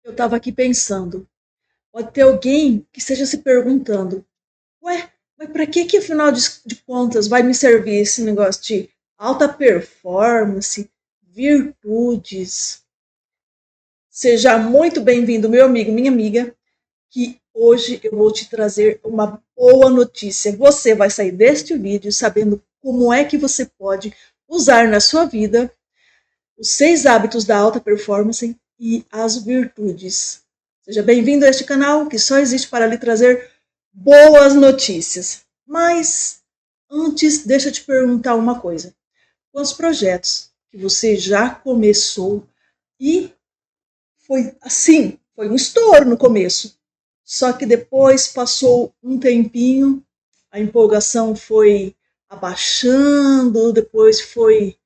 Eu estava aqui pensando, pode ter alguém que esteja se perguntando, ué, mas para que afinal de contas vai me servir esse negócio de alta performance, virtudes? Seja muito bem-vindo, meu amigo, minha amiga, que hoje eu vou te trazer uma boa notícia. Você vai sair deste vídeo sabendo como é que você pode usar na sua vida os 6 hábitos da alta performance e as virtudes. Seja bem-vindo a este canal que só existe para lhe trazer boas notícias. Mas antes, deixa eu te perguntar uma coisa. Quantos projetos que você já começou e foi assim, foi um estouro no começo. Só que depois passou um tempinho, a empolgação foi abaixando, depois foi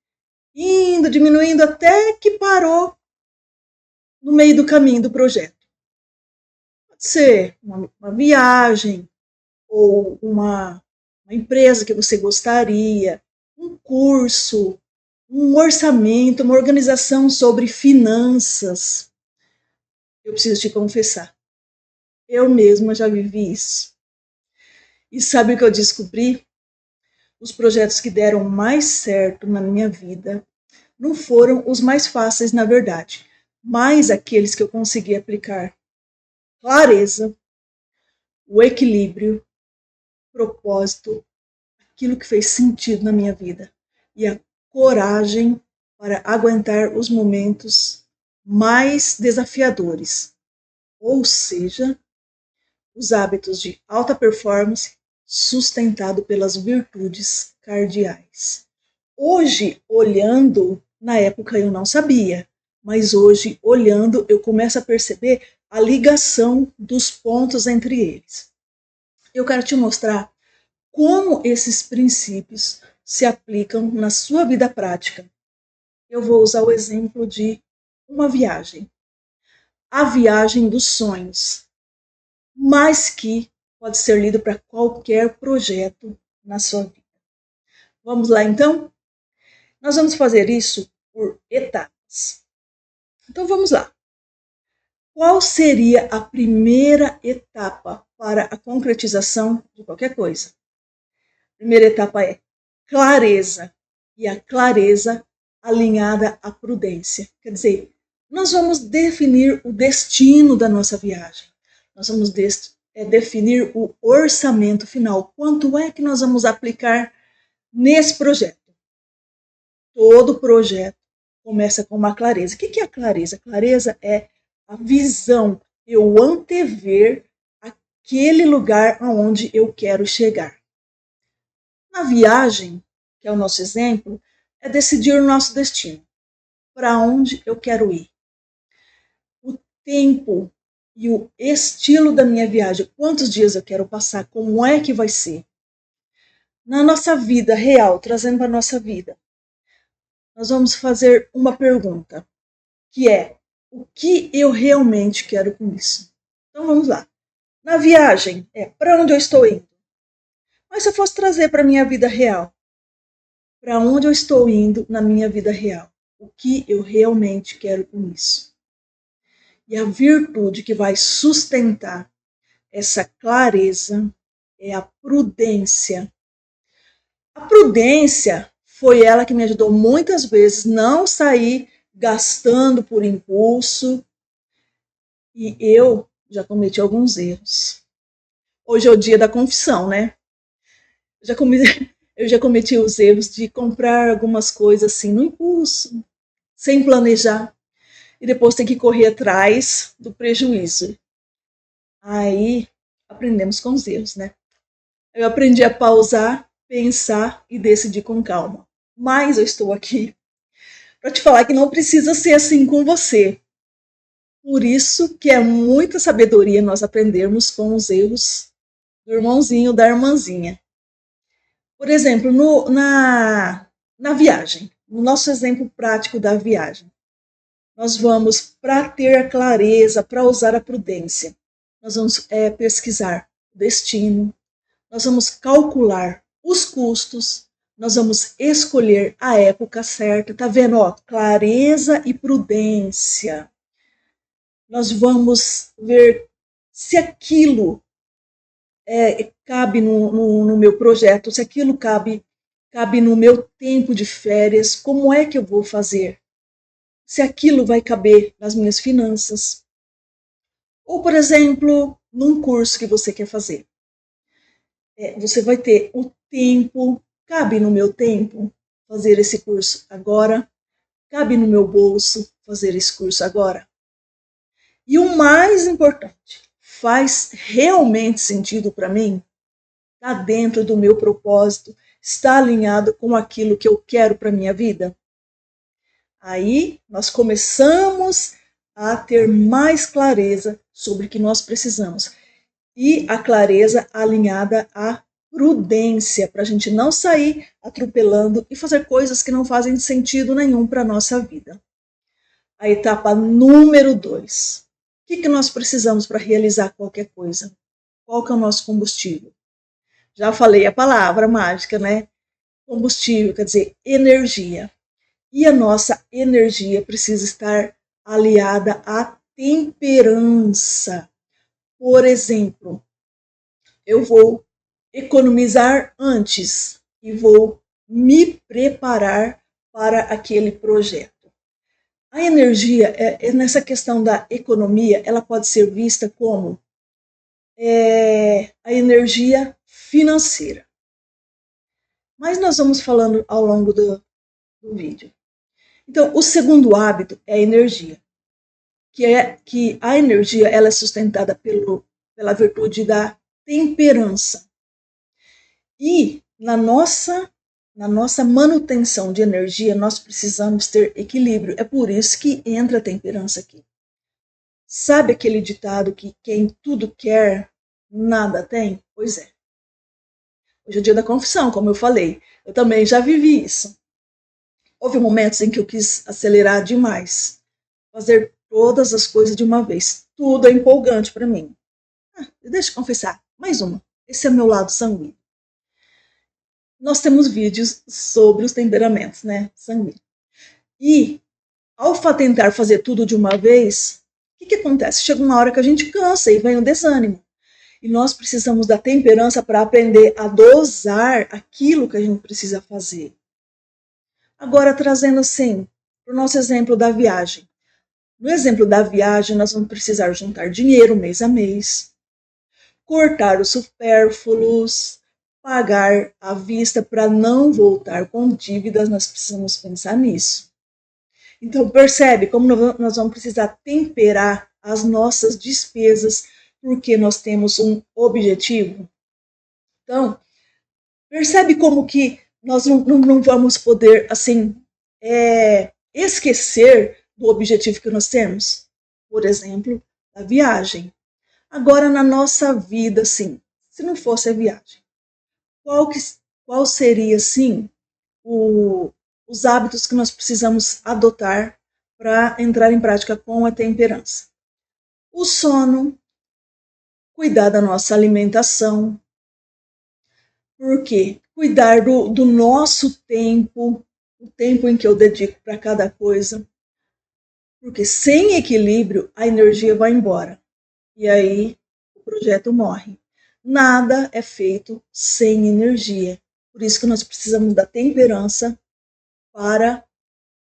indo, diminuindo, até que parou no meio do caminho do projeto. Pode ser uma viagem, ou uma empresa que você gostaria, um curso, um orçamento, uma organização sobre finanças. Eu preciso te confessar, eu mesma já vivi isso. E sabe o que eu descobri? Os projetos que deram mais certo na minha vida não foram os mais fáceis, na verdade, mas aqueles que eu consegui aplicar clareza, o equilíbrio, propósito, aquilo que fez sentido na minha vida e a coragem para aguentar os momentos mais desafiadores, ou seja, os hábitos de alta performance sustentado pelas virtudes cardeais. Hoje, olhando, na época eu não sabia, mas hoje, olhando, eu começo a perceber a ligação dos pontos entre eles. Eu quero te mostrar como esses princípios se aplicam na sua vida prática. Eu vou usar o exemplo de uma viagem. A viagem dos sonhos, mas que pode ser lido para qualquer projeto na sua vida. Vamos lá, então? Nós vamos fazer isso por etapas. Então, vamos lá. Qual seria a primeira etapa para a concretização de qualquer coisa? A primeira etapa é clareza, e a clareza alinhada à prudência. Quer dizer, nós vamos definir o destino da nossa viagem. Nós vamos definir o orçamento final. Quanto é que nós vamos aplicar nesse projeto? Todo projeto começa com uma clareza. O que é a clareza? A clareza é a visão, eu antever aquele lugar aonde eu quero chegar. Na viagem, que é o nosso exemplo, é decidir o nosso destino. Para onde eu quero ir? O tempo e o estilo da minha viagem. Quantos dias eu quero passar? Como é que vai ser? Na nossa vida real, trazendo para a nossa vida, nós vamos fazer uma pergunta, que é: o que eu realmente quero com isso? Então vamos lá. Na viagem, para onde eu estou indo? Mas se eu fosse trazer para a minha vida real, para onde eu estou indo na minha vida real? O que eu realmente quero com isso? E a virtude que vai sustentar essa clareza é a prudência. A prudência foi ela que me ajudou muitas vezes não sair gastando por impulso. E eu já cometi alguns erros. Hoje é o dia da confissão, né? Eu já cometi os erros de comprar algumas coisas assim no impulso, sem planejar, e depois ter que correr atrás do prejuízo. Aí aprendemos com os erros, né? Eu aprendi a pausar, pensar e decidir com calma. Mas eu estou aqui para te falar que não precisa ser assim com você. Por isso que é muita sabedoria nós aprendermos com os erros do irmãozinho, da irmãzinha. Por exemplo, na viagem, no nosso exemplo prático da viagem, nós vamos, para ter a clareza, para usar a prudência, nós vamos pesquisar o destino, nós vamos calcular os custos, nós vamos escolher a época certa, tá vendo? Ó, clareza e prudência. nós vamos ver se aquilo cabe no meu projeto, se aquilo cabe no meu tempo de férias, como é que eu vou fazer? Se aquilo vai caber nas minhas finanças. Ou, por exemplo, num curso que você quer fazer. Você vai ter o tempo, cabe no meu tempo fazer esse curso agora? Cabe no meu bolso fazer esse curso agora? E o mais importante, faz realmente sentido para mim? Está dentro do meu propósito? Está alinhado com aquilo que eu quero para minha vida? Aí nós começamos a ter mais clareza sobre o que nós precisamos. E a clareza alinhada à prudência, para a gente não sair atropelando e fazer coisas que não fazem sentido nenhum para a nossa vida. A etapa número 2. O que nós precisamos para realizar qualquer coisa? Qual que é o nosso combustível? Já falei a palavra mágica, né? Combustível, quer dizer, energia. E a nossa energia precisa estar aliada à temperança. Por exemplo, eu vou economizar antes e vou me preparar para aquele projeto. A energia, nessa questão da economia, ela pode ser vista como a energia financeira. Mas nós vamos falando ao longo do vídeo. Então, o segundo hábito é a energia, que a energia ela é sustentada pela virtude da temperança. E na nossa manutenção de energia, nós precisamos ter equilíbrio. É por isso que entra a temperança aqui. Sabe aquele ditado que quem tudo quer, nada tem? Pois é. Hoje é o dia da confissão, como eu falei. Eu também já vivi isso. Houve momentos em que eu quis acelerar demais, fazer todas as coisas de uma vez. Tudo é empolgante para mim. Deixa eu confessar, mais uma. Esse é o meu lado sanguíneo. Nós temos vídeos sobre os temperamentos, né, sanguíneos. E, ao tentar fazer tudo de uma vez, o que acontece? Chega uma hora que a gente cansa e vem o desânimo. E nós precisamos da temperança para aprender a dosar aquilo que a gente precisa fazer. Agora, trazendo assim, para o nosso exemplo da viagem. No exemplo da viagem, nós vamos precisar juntar dinheiro mês a mês, cortar os supérfluos, pagar à vista para não voltar com dívidas, nós precisamos pensar nisso. Então, percebe como nós vamos precisar temperar as nossas despesas, porque nós temos um objetivo? Então, percebe como que nós não vamos poder, assim, esquecer do objetivo que nós temos? Por exemplo, a viagem. Agora, na nossa vida, assim, se não fosse a viagem, qual seria, assim, os hábitos que nós precisamos adotar para entrar em prática com a temperança? O sono, cuidar da nossa alimentação. Por quê? Cuidar do nosso tempo, o tempo em que eu dedico para cada coisa. Porque sem equilíbrio, a energia vai embora. E aí, o projeto morre. Nada é feito sem energia. Por isso que nós precisamos da temperança para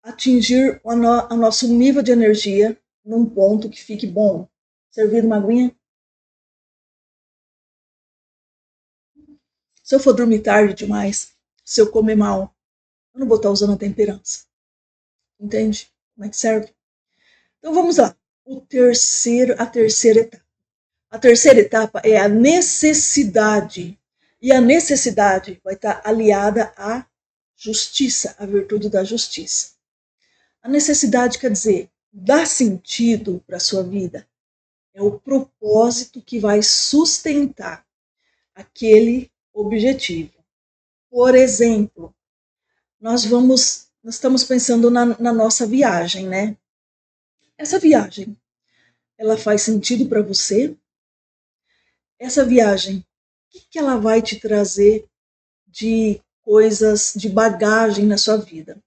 atingir o nosso nível de energia num ponto que fique bom. Servir uma aguinha? Se eu for dormir tarde demais, se eu comer mal, eu não vou estar usando a temperança. Entende? Como é que serve? Então vamos lá. A terceira etapa. A terceira etapa é a necessidade. E a necessidade vai estar aliada à justiça, à virtude da justiça. A necessidade quer dizer, dá sentido para a sua vida. É o propósito que vai sustentar aquele objetivo. Por exemplo, nós estamos pensando na nossa viagem, né? Essa viagem, ela faz sentido para você? Essa viagem, o que ela vai te trazer de coisas, de bagagem na sua vida?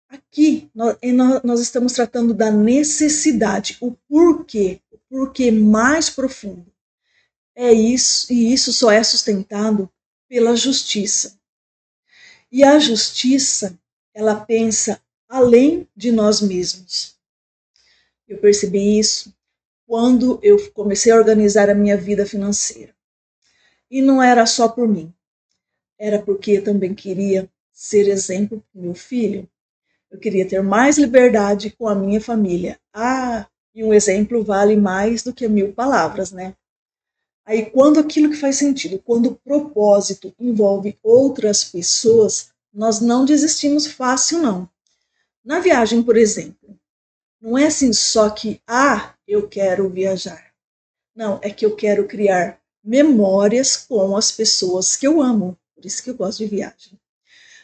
Aqui nós estamos tratando da necessidade, o porquê mais profundo. É isso, e isso só é sustentado pela justiça. E a justiça, ela pensa além de nós mesmos. Eu percebi isso quando eu comecei a organizar a minha vida financeira. E não era só por mim, era porque eu também queria ser exemplo para o meu filho. Eu queria ter mais liberdade com a minha família. E um exemplo vale mais do que 1000 palavras, né? Aí, quando aquilo que faz sentido, quando o propósito envolve outras pessoas, nós não desistimos fácil, não. Na viagem, por exemplo, não é assim só que, eu quero viajar. Não, é que eu quero criar memórias com as pessoas que eu amo. Por isso que eu gosto de viagem.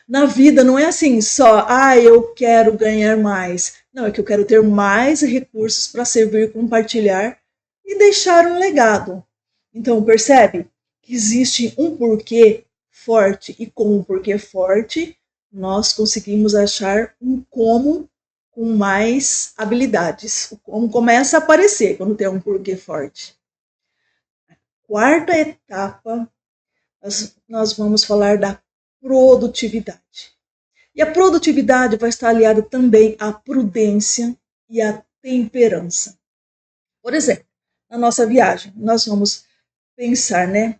Na vida não é assim só, eu quero ganhar mais. Não, é que eu quero ter mais recursos para servir, compartilhar e deixar um legado. Então, percebe que existe um porquê forte e com um porquê forte, nós conseguimos achar um como com mais habilidades. O como começa a aparecer quando tem um porquê forte. Quarta etapa, nós vamos falar da produtividade. E a produtividade vai estar aliada também à prudência e à temperança. Por exemplo, na nossa viagem, nós vamos pensar, né?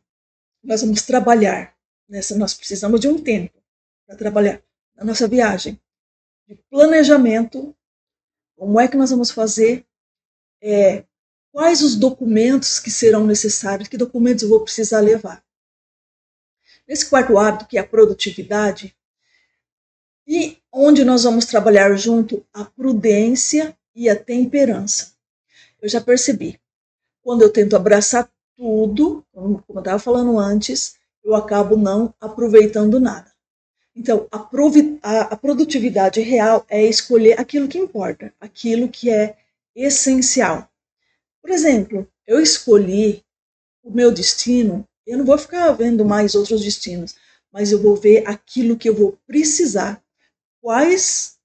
Nós vamos trabalhar. Nós precisamos de um tempo para trabalhar na nossa viagem. De planejamento, como é que nós vamos fazer? Quais os documentos que serão necessários? Que documentos eu vou precisar levar? Nesse quarto hábito, que é a produtividade, e onde nós vamos trabalhar junto a prudência e a temperança. Eu já percebi, quando eu tento abraçar tudo, como eu estava falando antes, eu acabo não aproveitando nada. Então, a produtividade real é escolher aquilo que importa, aquilo que é essencial. Por exemplo, eu escolhi o meu destino, eu não vou ficar vendo mais outros destinos, mas eu vou ver aquilo que eu vou precisar, quais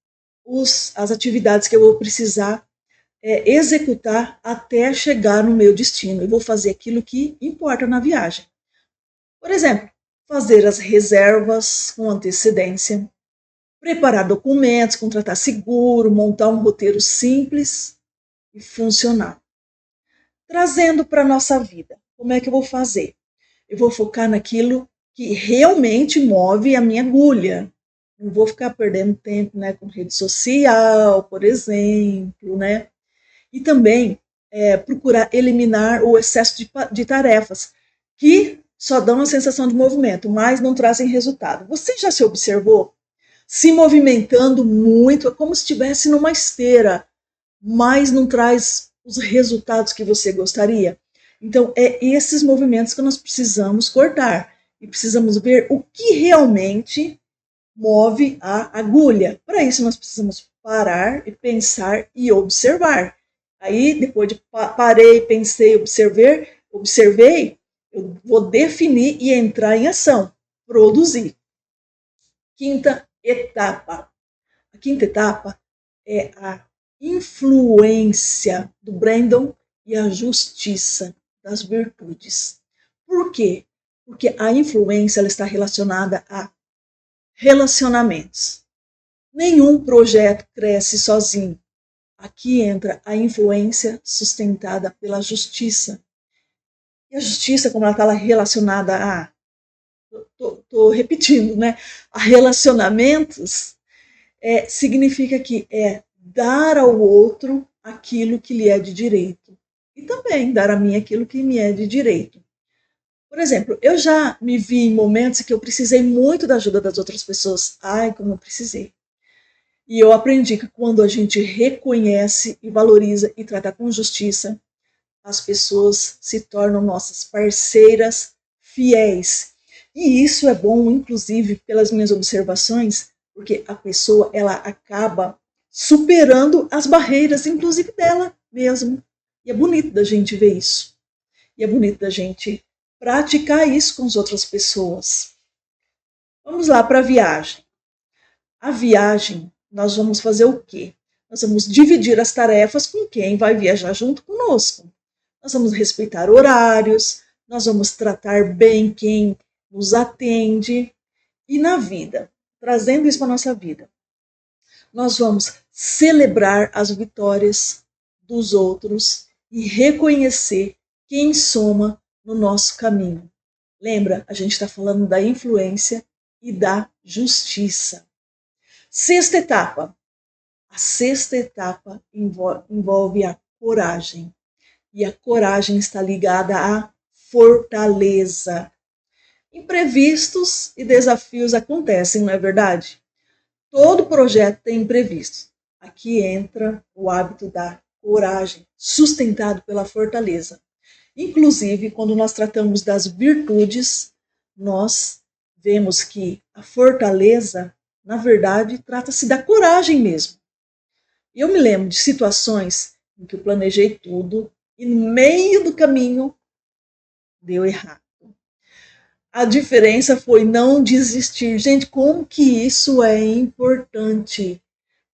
as atividades que eu vou precisar executar até chegar no meu destino. Eu vou fazer aquilo que importa na viagem. Por exemplo, fazer as reservas com antecedência, preparar documentos, contratar seguro, montar um roteiro simples e funcional. Trazendo para a nossa vida, como é que eu vou fazer? Eu vou focar naquilo que realmente move a minha agulha. Não vou ficar perdendo tempo, né, com rede social, por exemplo, né? E também procurar eliminar o excesso de tarefas, que só dão a sensação de movimento, mas não trazem resultado. Você já se observou se movimentando muito, é como se estivesse numa esteira, mas não traz os resultados que você gostaria? Então, é esses movimentos que nós precisamos cortar e precisamos ver o que realmente move a agulha. Para isso, nós precisamos parar e pensar e observar. Aí, depois de parei, pensei, observei, eu vou definir e entrar em ação, produzir. Quinta etapa. A quinta etapa é a influência do Brandon e a justiça das virtudes. Por quê? Porque a influência ela está relacionada a relacionamentos. Nenhum projeto cresce sozinho. Aqui entra a influência sustentada pela justiça. E a justiça, como ela está relacionada a... Estou repetindo, né? A relacionamentos, significa que é dar ao outro aquilo que lhe é de direito. E também dar a mim aquilo que me é de direito. Por exemplo, eu já me vi em momentos que eu precisei muito da ajuda das outras pessoas. Como eu precisei. E eu aprendi que quando a gente reconhece e valoriza e trata com justiça, as pessoas se tornam nossas parceiras fiéis. E isso é bom, inclusive, pelas minhas observações, porque a pessoa ela acaba superando as barreiras, inclusive dela mesmo. E é bonito da gente ver isso. E é bonito da gente praticar isso com as outras pessoas. Vamos lá para a viagem. A viagem nós vamos fazer o quê? Nós vamos dividir as tarefas com quem vai viajar junto conosco. Nós vamos respeitar horários, nós vamos tratar bem quem nos atende. E na vida, trazendo isso para a nossa vida, nós vamos celebrar as vitórias dos outros e reconhecer quem soma no nosso caminho. Lembra, a gente está falando da influência e da justiça. Sexta etapa. A sexta etapa envolve a coragem. E a coragem está ligada à fortaleza. Imprevistos e desafios acontecem, não é verdade? Todo projeto tem imprevistos. Aqui entra o hábito da coragem, sustentado pela fortaleza. Inclusive, quando nós tratamos das virtudes, nós vemos que a fortaleza, na verdade, trata-se da coragem mesmo. Eu me lembro de situações em que eu planejei tudo e no meio do caminho deu errado. A diferença foi não desistir. Gente, como que isso é importante?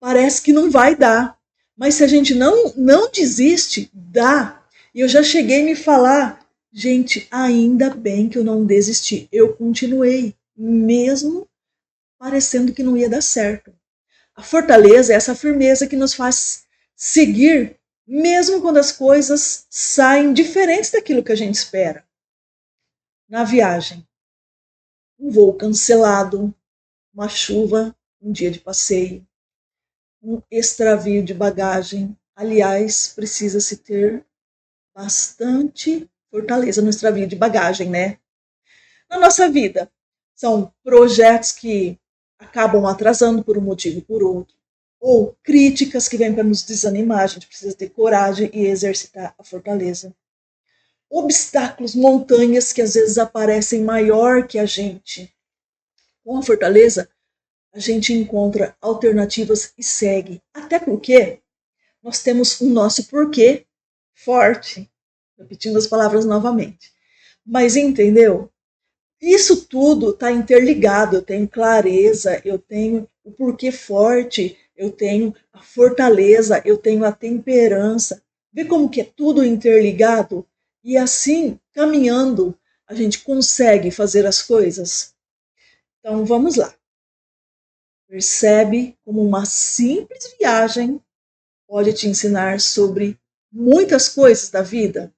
Parece que não vai dar, mas se a gente não desiste, dá. E eu já cheguei a me falar, gente, ainda bem que eu não desisti. Eu continuei, mesmo parecendo que não ia dar certo. A fortaleza é essa firmeza que nos faz seguir, mesmo quando as coisas saem diferentes daquilo que a gente espera. Na viagem, um voo cancelado, uma chuva, um dia de passeio, um extravio de bagagem. Aliás, precisa-se ter bastante fortaleza no extravio de bagagem, né? Na nossa vida, são projetos que acabam atrasando por um motivo ou por outro, ou críticas que vêm para nos desanimar. A gente precisa ter coragem e exercitar a fortaleza. Obstáculos, montanhas que às vezes aparecem maior que a gente. Com a fortaleza, a gente encontra alternativas e segue. Até porque nós temos o nosso porquê forte. Repetindo as palavras novamente. Mas entendeu? Isso tudo está interligado. Eu tenho clareza, eu tenho o porquê forte, eu tenho a fortaleza, eu tenho a temperança. Vê como que é tudo interligado? E assim, caminhando, a gente consegue fazer as coisas. Então vamos lá. Percebe como uma simples viagem pode te ensinar sobre muitas coisas da vida?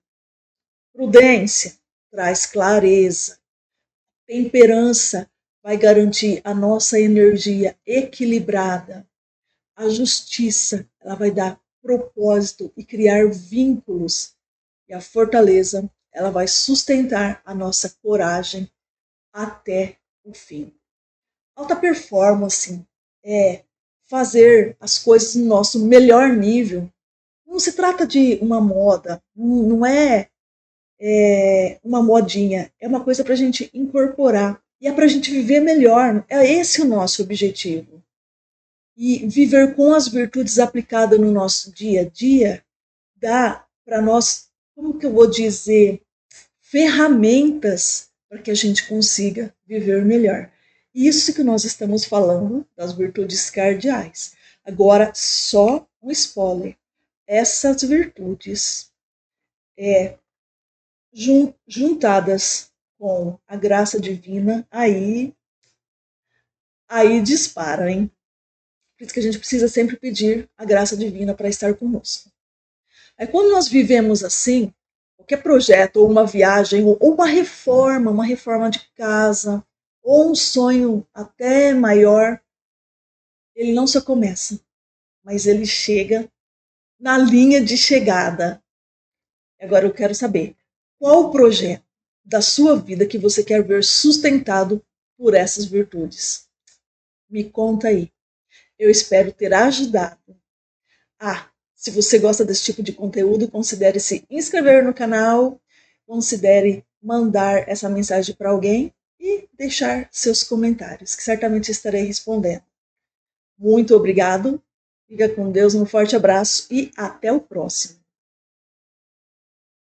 Prudência traz clareza. Temperança vai garantir a nossa energia equilibrada. A justiça, ela vai dar propósito e criar vínculos. E a fortaleza, ela vai sustentar a nossa coragem até o fim. Alta performance é fazer as coisas no nosso melhor nível. Não se trata de uma moda, não é, uma modinha, é uma coisa para a gente incorporar. E é para a gente viver melhor, é esse o nosso objetivo. E viver com as virtudes aplicadas no nosso dia a dia dá para nós, como que eu vou dizer, ferramentas para que a gente consiga viver melhor. Isso que nós estamos falando das virtudes cardeais. Agora, só um spoiler. Essas virtudes, juntadas com a graça divina, aí dispara, hein? Por isso que a gente precisa sempre pedir a graça divina para estar conosco. Aí quando nós vivemos assim, qualquer projeto, ou uma viagem, ou uma reforma de casa, ou um sonho até maior, ele não só começa, mas ele chega na linha de chegada. Agora eu quero saber, qual o projeto da sua vida que você quer ver sustentado por essas virtudes? Me conta aí. Eu espero ter ajudado. Se você gosta desse tipo de conteúdo, considere se inscrever no canal, considere mandar essa mensagem para alguém e deixar seus comentários, que certamente estarei respondendo. Muito obrigado, fica com Deus, um forte abraço e até o próximo.